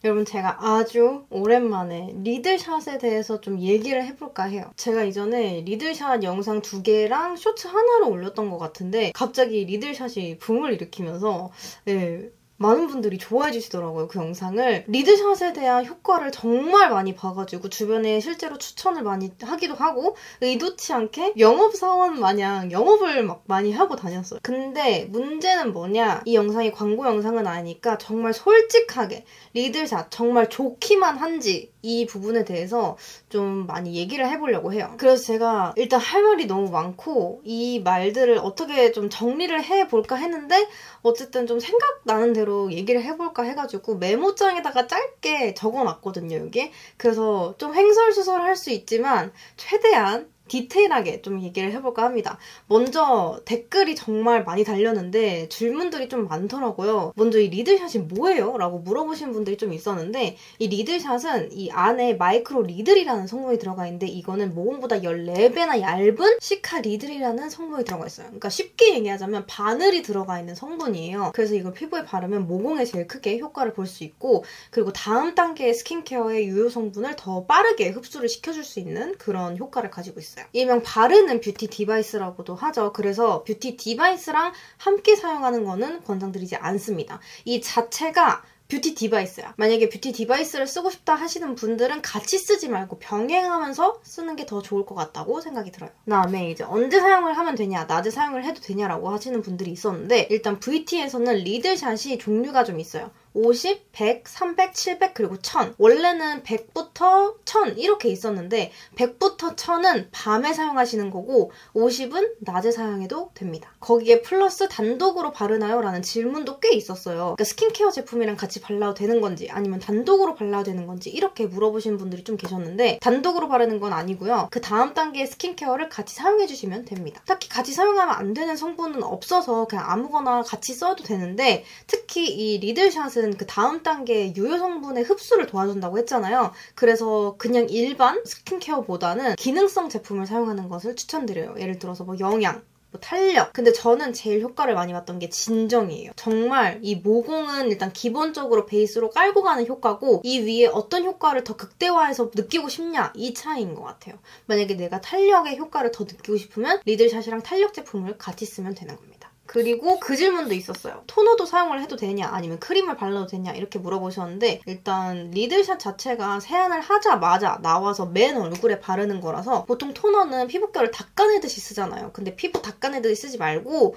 여러분 제가 아주 오랜만에 리들샷에 대해서 좀 얘기를 해볼까 해요. 제가 이전에 리들샷 영상 2개랑 쇼츠 하나를 올렸던 것 같은데 갑자기 리들샷이 붐을 일으키면서 많은 분들이 좋아해 주시더라고요, 그 영상을. 리드샷에 대한 효과를 정말 많이 봐가지고 주변에 실제로 추천을 많이 하기도 하고 의도치 않게 영업사원 마냥 영업을 막 많이 하고 다녔어요. 근데 문제는 뭐냐, 이 영상이 광고 영상은 아니니까 정말 솔직하게 리드샷 정말 좋기만 한지 이 부분에 대해서 좀 많이 얘기를 해보려고 해요. 그래서 제가 일단 할 말이 너무 많고 이 말들을 어떻게 좀 정리를 해볼까 했는데 어쨌든 좀 생각나는 대로 얘기를 해볼까 해가지고 메모장에다가 짧게 적어놨거든요, 여기. 그래서 좀 횡설수설할 수 있지만 최대한 디테일하게 좀 얘기를 해볼까 합니다. 먼저 댓글이 정말 많이 달렸는데 질문들이 좀 많더라고요. 먼저 이 리들샷이 뭐예요? 라고 물어보신 분들이 좀 있었는데 이 리들샷은 이 안에 마이크로 리들이라는 성분이 들어가 있는데 이거는 모공보다 14배나 얇은 시카 리들이라는 성분이 들어가 있어요. 그러니까 쉽게 얘기하자면 바늘이 들어가 있는 성분이에요. 그래서 이걸 피부에 바르면 모공에 제일 크게 효과를 볼 수 있고 그리고 다음 단계의 스킨케어의 유효 성분을 더 빠르게 흡수를 시켜줄 수 있는 그런 효과를 가지고 있어요. 일명 바르는 뷰티 디바이스라고도 하죠. 그래서 뷰티 디바이스랑 함께 사용하는 거는 권장드리지 않습니다. 이 자체가 뷰티 디바이스야. 만약에 뷰티 디바이스를 쓰고 싶다 하시는 분들은 같이 쓰지 말고 병행하면서 쓰는 게 더 좋을 것 같다고 생각이 들어요. 그다음에 이제 언제 사용을 하면 되냐, 낮에 사용을 해도 되냐라고 하시는 분들이 있었는데 일단 VT에서는 리들샷이 종류가 좀 있어요. 50, 100, 300, 700 그리고 1000. 원래는 100부터 1000 이렇게 있었는데 100부터 1000은 밤에 사용하시는 거고 50은 낮에 사용해도 됩니다. 거기에 플러스 단독으로 바르나요? 라는 질문도 꽤 있었어요. 그러니까 스킨케어 제품이랑 같이 발라도 되는 건지 아니면 단독으로 발라도 되는 건지 이렇게 물어보시는 분들이 좀 계셨는데 단독으로 바르는 건 아니고요. 그 다음 단계의 스킨케어를 같이 사용해주시면 됩니다. 딱히 같이 사용하면 안 되는 성분은 없어서 그냥 아무거나 같이 써도 되는데 특히 이 리들샷은 그 다음 단계의 유효 성분의 흡수를 도와준다고 했잖아요. 그래서 그냥 일반 스킨케어보다는 기능성 제품을 사용하는 것을 추천드려요. 예를 들어서 뭐 영양, 탄력. 근데 저는 제일 효과를 많이 봤던 게 진정이에요. 정말 이 모공은 일단 기본적으로 베이스로 깔고 가는 효과고 이 위에 어떤 효과를 더 극대화해서 느끼고 싶냐 이 차이인 것 같아요. 만약에 내가 탄력의 효과를 더 느끼고 싶으면 리들샷이랑 탄력 제품을 같이 쓰면 되는 겁니다. 그리고 그 질문도 있었어요. 토너도 사용을 해도 되냐 아니면 크림을 발라도 되냐 이렇게 물어보셨는데 일단 리들샷 자체가 세안을 하자마자 나와서 맨 얼굴에 바르는 거라서 보통 토너는 피부결을 닦아내듯이 쓰잖아요. 근데 피부 닦아내듯이 쓰지 말고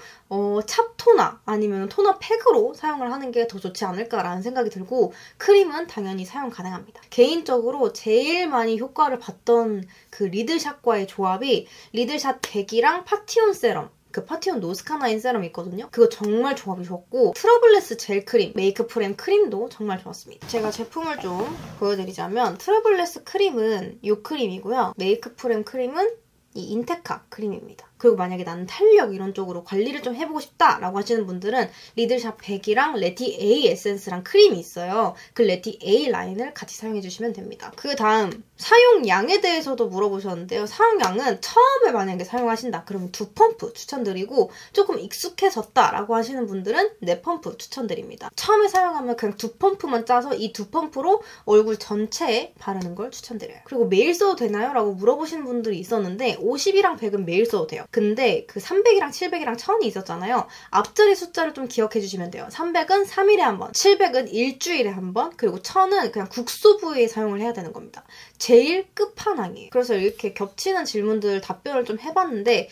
찹토너 아니면 토너 팩으로 사용을 하는 게 더 좋지 않을까라는 생각이 들고 크림은 당연히 사용 가능합니다. 개인적으로 제일 많이 효과를 봤던 그 리들샷과의 조합이 리들샷 100이랑 파티온 세럼 그 파티온 노스카나인 세럼 있거든요. 그거 정말 조합이 좋았고 트러블레스 젤 크림, 메이크 프렘 크림도 정말 좋았습니다. 제가 제품을 좀 보여드리자면 트러블레스 크림은 이 크림이고요. 메이크 프렘 크림은 이 인테카 크림입니다. 그리고 만약에 나는 탄력 이런 쪽으로 관리를 좀 해보고 싶다라고 하시는 분들은 리들샷 100이랑 레티 A 에센스랑 크림이 있어요. 그 레티 A 라인을 같이 사용해주시면 됩니다. 그 다음 사용량에 대해서도 물어보셨는데요. 사용량은 처음에 만약에 사용하신다 그러면 2펌프 추천드리고 조금 익숙해졌다라고 하시는 분들은 4펌프 추천드립니다. 처음에 사용하면 그냥 2펌프만 짜서 이 2펌프로 얼굴 전체에 바르는 걸 추천드려요. 그리고 매일 써도 되나요? 라고 물어보시는 분들이 있었는데 50이랑 100은 매일 써도 돼요. 근데 그 300이랑 700이랑 1000이 있었잖아요. 앞자리 숫자를 좀 기억해 주시면 돼요. 300은 3일에 한 번, 700은 일주일에 한 번, 그리고 1000은 그냥 국소 부위에 사용을 해야 되는 겁니다. 제일 끝판왕이에요. 그래서 이렇게 겹치는 질문들 답변을 좀 해봤는데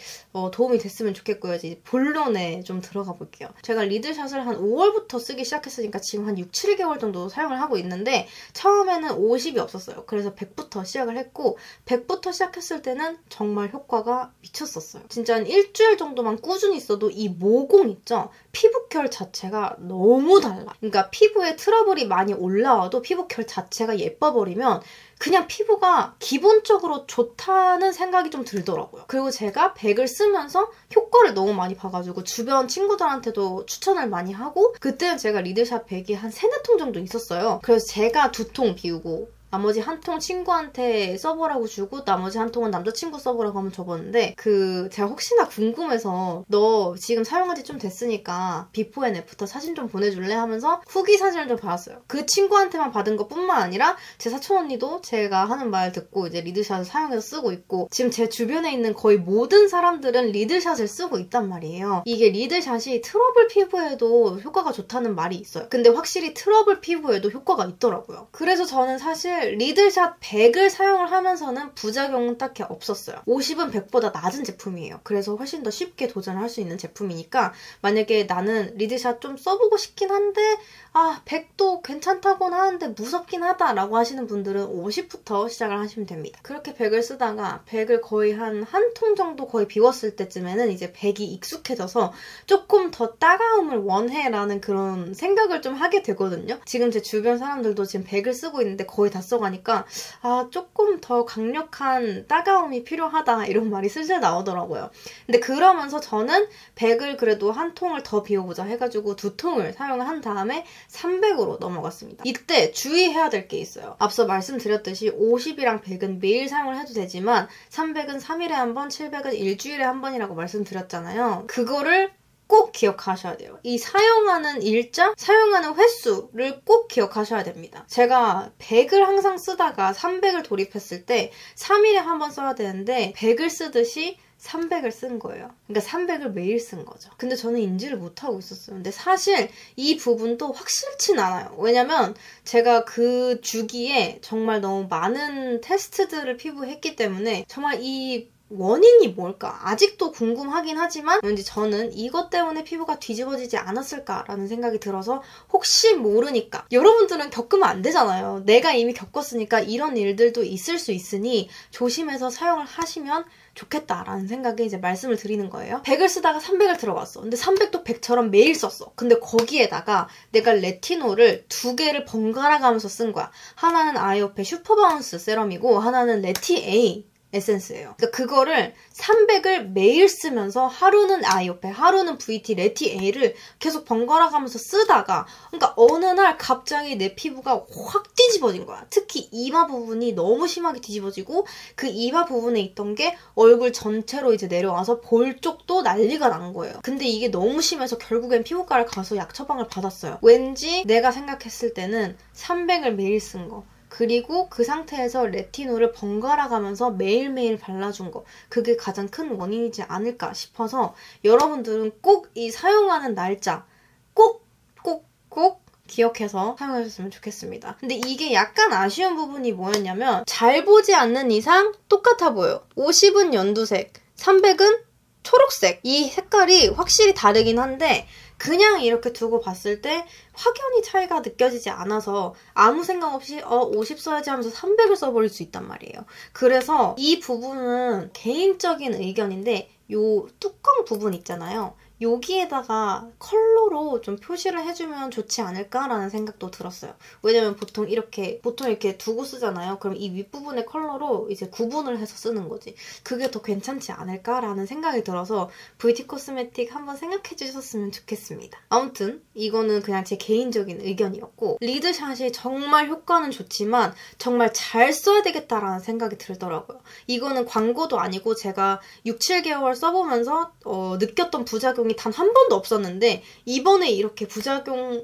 도움이 됐으면 좋겠고요. 이제 본론에 좀 들어가 볼게요. 제가 리들샷을 한 5월부터 쓰기 시작했으니까 지금 한 6, 7개월 정도 사용을 하고 있는데 처음에는 50이 없었어요. 그래서 100부터 시작을 했고 100부터 시작했을 때는 정말 효과가 미쳤었어요. 진짜 한 일주일 정도만 꾸준히 써도 이 모공 있죠? 피부결 자체가 너무 달라. 그러니까 피부에 트러블이 많이 올라와도 피부결 자체가 예뻐버리면 그냥 피부가 기본적으로 좋다는 생각이 좀 들더라고요. 그리고 제가 100을 쓰면서 효과를 너무 많이 봐가지고 주변 친구들한테도 추천을 많이 하고 그때는 제가 리들샷 100이 한 3, 4통 정도 있었어요. 그래서 제가 2통 비우고 나머지 한 통 친구한테 써보라고 주고 나머지 한 통은 남자친구 써보라고 하면 줘봤는데 제가 혹시나 궁금해서 너 지금 사용한 지 좀 됐으니까 비포 앤 애프터 사진 좀 보내줄래? 하면서 후기 사진을 좀 받았어요. 그 친구한테만 받은 것뿐만 아니라 제 사촌 언니도 제가 하는 말 듣고 이제 리드샷을 사용해서 쓰고 있고 지금 제 주변에 있는 거의 모든 사람들은 리드샷을 쓰고 있단 말이에요. 이게 리드샷이 트러블 피부에도 효과가 좋다는 말이 있어요. 근데 확실히 트러블 피부에도 효과가 있더라고요. 그래서 저는 사실 리드샷 100을 사용을 하면서는 부작용은 딱히 없었어요. 50은 100보다 낮은 제품이에요. 그래서 훨씬 더 쉽게 도전을 할 수 있는 제품이니까 만약에 나는 리드샷 좀 써보고 싶긴 한데 100도 괜찮다고는 하는데 무섭긴 하다라고 하시는 분들은 50부터 시작을 하시면 됩니다. 그렇게 100을 쓰다가 100을 거의 한 통 정도 거의 비웠을 때쯤에는 이제 100이 익숙해져서 조금 더 따가움을 원해라는 그런 생각을 좀 하게 되거든요. 지금 제 주변 사람들도 지금 100을 쓰고 있는데 거의 다 써가니까 조금 더 강력한 따가움이 필요하다 이런 말이 슬슬 나오더라고요. 근데 그러면서 저는 100을 그래도 한 통을 더 비워보자 해가지고 2통을 사용을 한 다음에 300으로 넘어갔습니다. 이때 주의해야 될 게 있어요. 앞서 말씀드렸듯이 50이랑 100은 매일 사용을 해도 되지만 300은 3일에 한 번, 700은 일주일에 한 번이라고 말씀드렸잖아요. 그거를 꼭 기억하셔야 돼요. 이 사용하는 일자, 사용하는 횟수를 꼭 기억하셔야 됩니다. 제가 100을 항상 쓰다가 300을 돌입했을 때 3일에 한 번 써야 되는데 100을 쓰듯이 300을 쓴 거예요. 그러니까 300을 매일 쓴 거죠. 근데 저는 인지를 못하고 있었어요. 근데 사실 이 부분도 확실치 않아요. 왜냐면 제가 그 주기에 정말 너무 많은 테스트들을 피부에 했기 때문에 정말 이 원인이 뭘까? 아직도 궁금하긴 하지만 왠지 저는 이것 때문에 피부가 뒤집어지지 않았을까라는 생각이 들어서 혹시 모르니까 여러분들은 겪으면 안 되잖아요. 내가 이미 겪었으니까 이런 일들도 있을 수 있으니 조심해서 사용을 하시면 좋겠다라는 생각에 이제 말씀을 드리는 거예요. 100을 쓰다가 300을 들어갔어. 근데 300도 100처럼 매일 썼어. 근데 거기에다가 내가 레티놀을 2개를 번갈아 가면서 쓴 거야. 하나는 아이오페 슈퍼바운스 세럼이고 하나는 레티-A 에센스예요. 그러니까 그거를 300을 매일 쓰면서 하루는 아이오페, 하루는 VT, 레티-A를 계속 번갈아 가면서 쓰다가 그러니까 어느 날 갑자기 내 피부가 확 뒤집어진 거야. 특히 이마 부분이 너무 심하게 뒤집어지고 그 이마 부분에 있던 게 얼굴 전체로 이제 내려와서 볼 쪽도 난리가 난 거예요. 근데 이게 너무 심해서 결국엔 피부과를 가서 약 처방을 받았어요. 왠지 내가 생각했을 때는 300을 매일 쓴 거 그리고 그 상태에서 레티놀을 번갈아 가면서 매일매일 발라준 거 그게 가장 큰 원인이지 않을까 싶어서 여러분들은 꼭 이 사용하는 날짜 꼭 기억해서 사용하셨으면 좋겠습니다. 근데 이게 약간 아쉬운 부분이 뭐였냐면 잘 보지 않는 이상 똑같아 보여요. 50은 연두색, 300은 초록색. 이 색깔이 확실히 다르긴 한데 그냥 이렇게 두고 봤을 때 확연히 차이가 느껴지지 않아서 아무 생각 없이 50 써야지 하면서 300을 써버릴 수 있단 말이에요. 그래서 이 부분은 개인적인 의견인데 요 뚜껑 부분 있잖아요. 여기에다가 컬러로 좀 표시를 해주면 좋지 않을까라는 생각도 들었어요. 왜냐면 보통 이렇게 두고 쓰잖아요. 그럼 이 윗부분의 컬러로 이제 구분을 해서 쓰는 거지. 그게 더 괜찮지 않을까라는 생각이 들어서 VT 코스메틱 한번 생각해 주셨으면 좋겠습니다. 아무튼 이거는 그냥 제 개인적인 의견이었고 리드샷이 정말 효과는 좋지만 정말 잘 써야 되겠다라는 생각이 들더라고요. 이거는 광고도 아니고 제가 6, 7개월 써보면서 느꼈던 부작용이 단 한 번도 없었는데 이번에 이렇게 부작용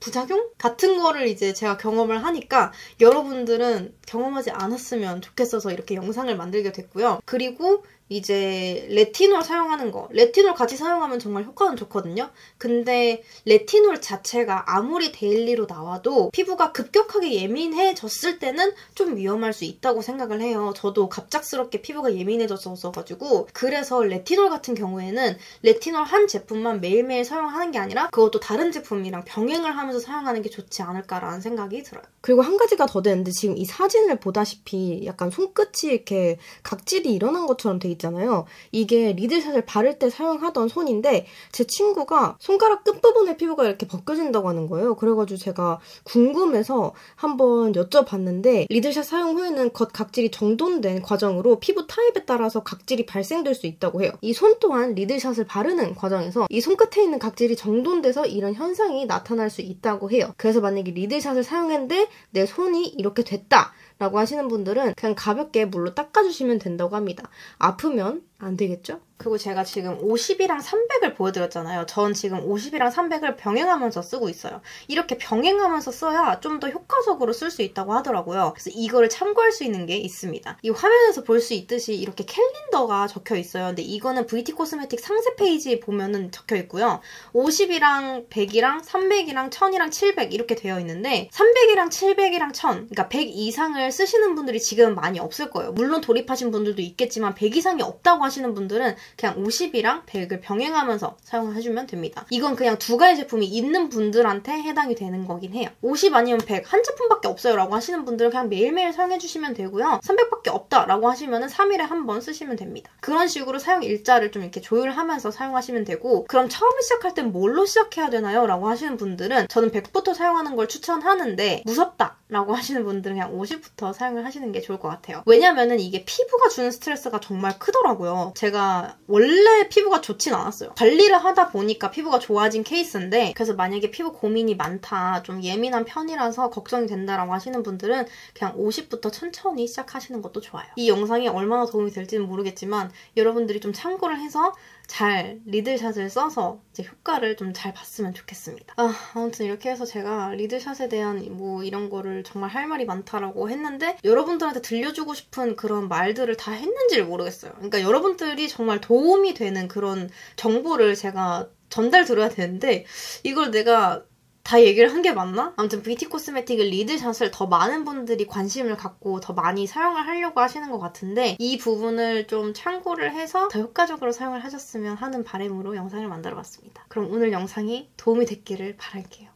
같은 거를 이제 제가 경험을 하니까 여러분들은 경험하지 않았으면 좋겠어서 이렇게 영상을 만들게 됐고요. 그리고 이제 레티놀 사용하는 거. 레티놀 같이 사용하면 정말 효과는 좋거든요. 근데 레티놀 자체가 아무리 데일리로 나와도 피부가 급격하게 예민해졌을 때는 좀 위험할 수 있다고 생각을 해요. 저도 갑작스럽게 피부가 예민해졌어가지고 그래서 레티놀 같은 경우에는 레티놀 한 제품만 매일매일 사용하는 게 아니라 그것도 다른 제품이랑 병행을 하면서 사용하는 게 좋지 않을까라는 생각이 들어요. 그리고 한 가지가 더 되는데 지금 이 사진을 보다시피 약간 손끝이 이렇게 각질이 일어난 것처럼 돼 있잖아요. 이게 리드샷을 바를 때 사용하던 손인데 제 친구가 손가락 끝부분에 피부가 이렇게 벗겨진다고 하는 거예요. 그래가지고 제가 궁금해서 한번 여쭤봤는데 리드샷 사용 후에는 겉 각질이 정돈된 과정으로 피부 타입에 따라서 각질이 발생될 수 있다고 해요. 이 손 또한 리드샷을 바르는 과정에서 이 손끝에 있는 각질이 정돈돼서 이런 현상이 나타날 수 있다고 해요. 그래서 만약에 리드샷을 사용했는데 내 손이 이렇게 됐다. 라고 하시는 분들은 그냥 가볍게 물로 닦아주시면 된다고 합니다. 아프면 안 되겠죠? 그리고 제가 지금 50이랑 300을 보여드렸잖아요. 전 지금 50이랑 300을 병행하면서 쓰고 있어요. 이렇게 병행하면서 써야 좀 더 효과적으로 쓸 수 있다고 하더라고요. 그래서 이거를 참고할 수 있는 게 있습니다. 이 화면에서 볼 수 있듯이 이렇게 캘린더가 적혀 있어요. 근데 이거는 VT 코스메틱 상세 페이지에 보면은 적혀 있고요. 50이랑 100이랑 300이랑 1000이랑 700 이렇게 되어 있는데 300이랑 700이랑 1000, 그러니까 100 이상을 쓰시는 분들이 지금 많이 없을 거예요. 물론 돌입하신 분들도 있겠지만 100 이상이 없다고 하시는 분들은 그냥 50이랑 100을 병행하면서 사용을 해주면 됩니다. 이건 그냥 두 가지 제품이 있는 분들한테 해당이 되는 거긴 해요. 50 아니면 100, 한 제품밖에 없어요 라고 하시는 분들은 그냥 매일매일 사용해주시면 되고요. 300밖에 없다 라고 하시면 3일에 한 번 쓰시면 됩니다. 그런 식으로 사용 일자를 좀 이렇게 조율하면서 사용하시면 되고, 그럼 처음 시작할 땐 뭘로 시작해야 되나요? 라고 하시는 분들은 저는 100부터 사용하는 걸 추천하는데, 무섭다 라고 하시는 분들은 그냥 50부터 사용을 하시는 게 좋을 것 같아요. 왜냐면은 이게 피부가 주는 스트레스가 정말 크더라고요. 제가 원래 피부가 좋진 않았어요. 관리를 하다 보니까 피부가 좋아진 케이스인데, 그래서 만약에 피부 고민이 많다, 좀 예민한 편이라서 걱정이 된다라고 하시는 분들은 그냥 50부터 천천히 시작하시는 것도 좋아요. 이 영상이 얼마나 도움이 될지는 모르겠지만 여러분들이 좀 참고를 해서 잘 리들샷을 써서 이제 효과를 좀 잘 봤으면 좋겠습니다. 아무튼 이렇게 해서 제가 리들샷에 대한 뭐 이런 거를 정말 할 말이 많다라고 했는데, 여러분들한테 들려주고 싶은 그런 말들을 다 했는지를 모르겠어요. 그러니까 여러분들이 정말 도움이 되는 그런 정보를 제가 전달 드려야 되는데, 이걸 내가 다 얘기를 한 게 맞나? 아무튼 VT 코스메틱을 리드샷을 더 많은 분들이 관심을 갖고 더 많이 사용을 하려고 하시는 것 같은데, 이 부분을 좀 참고를 해서 더 효과적으로 사용을 하셨으면 하는 바람으로 영상을 만들어봤습니다. 그럼 오늘 영상이 도움이 됐기를 바랄게요.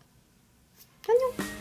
안녕!